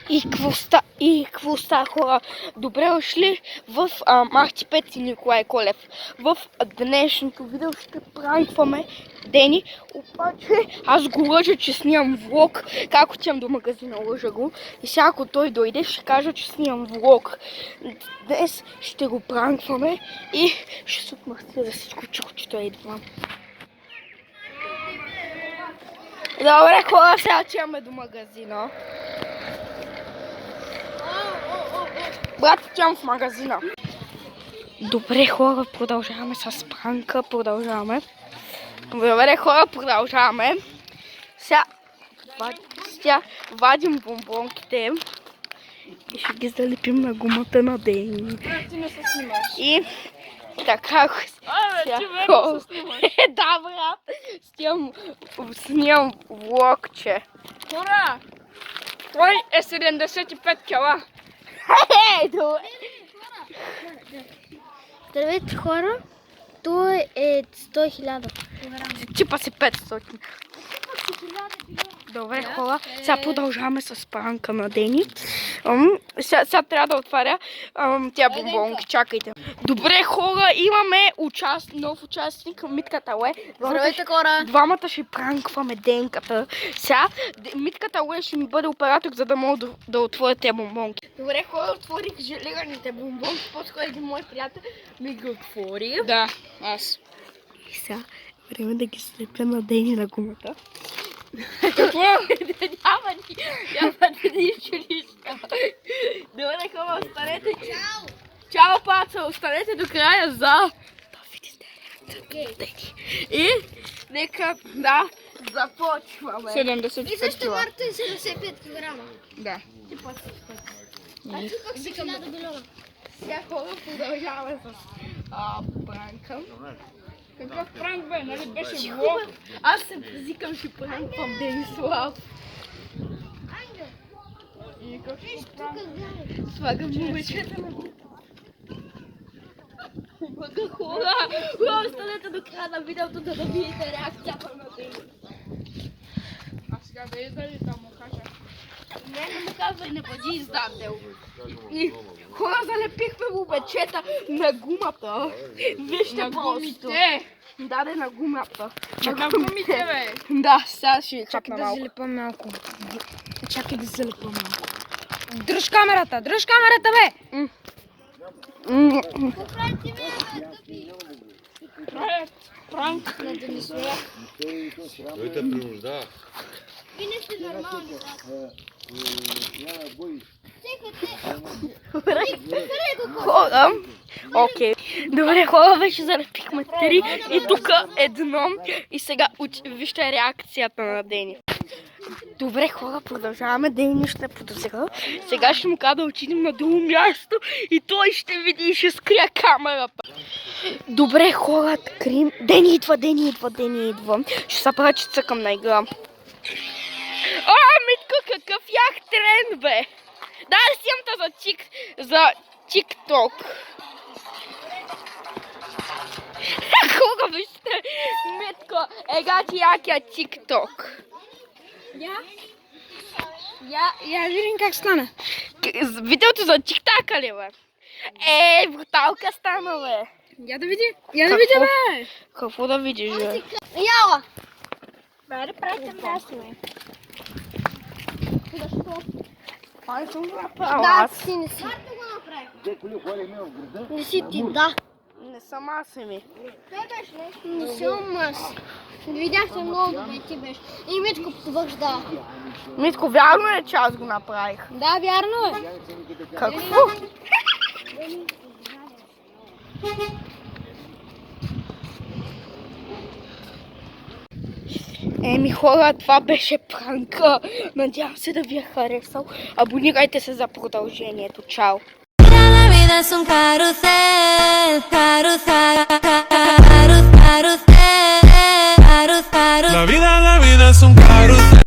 И какво ста, хора? Добре дошли в Марти Пет и Николай Колев. В днешното видео ще пранкваме Дени, обаче аз го лъжа, че снимам влог, как отивам до магазина, лъжа го. И сега ако той дойде, ще кажа, че снимам влог. Днес ще го пранкваме и ще се отмъртя за всичко, че той идва. Добре, хора, сега отиваме до магазина. Брат, отивам в магазина. Добре, хора, продължаваме с пранка, продължаваме. Сега вадим бомбонките и ще ги залепим на гумата на Дени. Ти не се снимаш. И така, да, брат, снимам влогче. Хора, той е 75 кила. Добре. Здравейте, хора! Той е 100,000. Типа си 500. Добре, хора, сега продължаваме с пранка на Дени. Сега трябва да отваря тя бомбонки, чакайте. Добре, хора, имаме нов участник, Митката Ле. Здравейте, хора! Двамата ще пранкваме Денката. Сега Митката Ле ще ми бъде оператор, за да мога да отворя тези бомбонки. Добре, хора, отворих желираните бомбонки, по-скоро един мой приятел ми ги отвори. Да, аз. И сега време да ги слепя на Дени на гумата. Какво? Няма нищо. Добре, хора, останете. Чао, паца, останете до края за да видите реакцията. И нека да започваме. 75 кила. Марта е 75 кг. Да. Как си 1000 милиона? Сега, хора, продължаваме с пранка. Какъв пранк бе? Нали беше влог? Аз се позикам, ще пранквам Денислав. И какво пранк? Слагам момичета на Бъга, хора! Останете до края на видеото, да видите реакцията на Дени. А сега да издали да му кажа. Не му казвай, не бъди издател. И хора, залепихме момичета на гумата. Вижте На просто. гумите. Даде на гумата. На гумите, бе. Да, сега ще Чакай чакна да малко. залепа малко. Чакай да залепа малко. Дръж камерата, бе! Пранк. На Денислав. Той те принуждава. Вие не сте нормални. Хора, окей. Добре, хора, вече залепихме 3 и тук едно. И сега вижте реакцията на Дени. Добре, хора, продължаваме. Дени ще подозира. Сега ще му кажа да отидем на друго място и той ще види и ще скрия камерата. Добре, хора, крием. Дени идва. Ще се правя, че цъкам на игра. Митко, какъв ях тренд, бе! Да, снимам за TikTok. Хора, вижте, Митко, ега ти якия TikTok. Я видим как стана. Видеото за TikTok ли, бе? Бруталка стана, бе. Я да видя, бе! Какво да видиш, бе? Яла! Бе, правите място, бе. Ай, съм го направила Да, аз. ти не си. Не си ти, да. Не съм аз, ми. Не съм аз. Видях се много добре, ти беше. И Митко потвърждава. Митко, вярно е, че аз го направих? Да, вярно е. Какво? Хора, това беше пранка. Надявам се да ви е харесал. Абонирайте се за продължението. Чао! La vida es un carrusel, carrusel. La vida es un carrusel.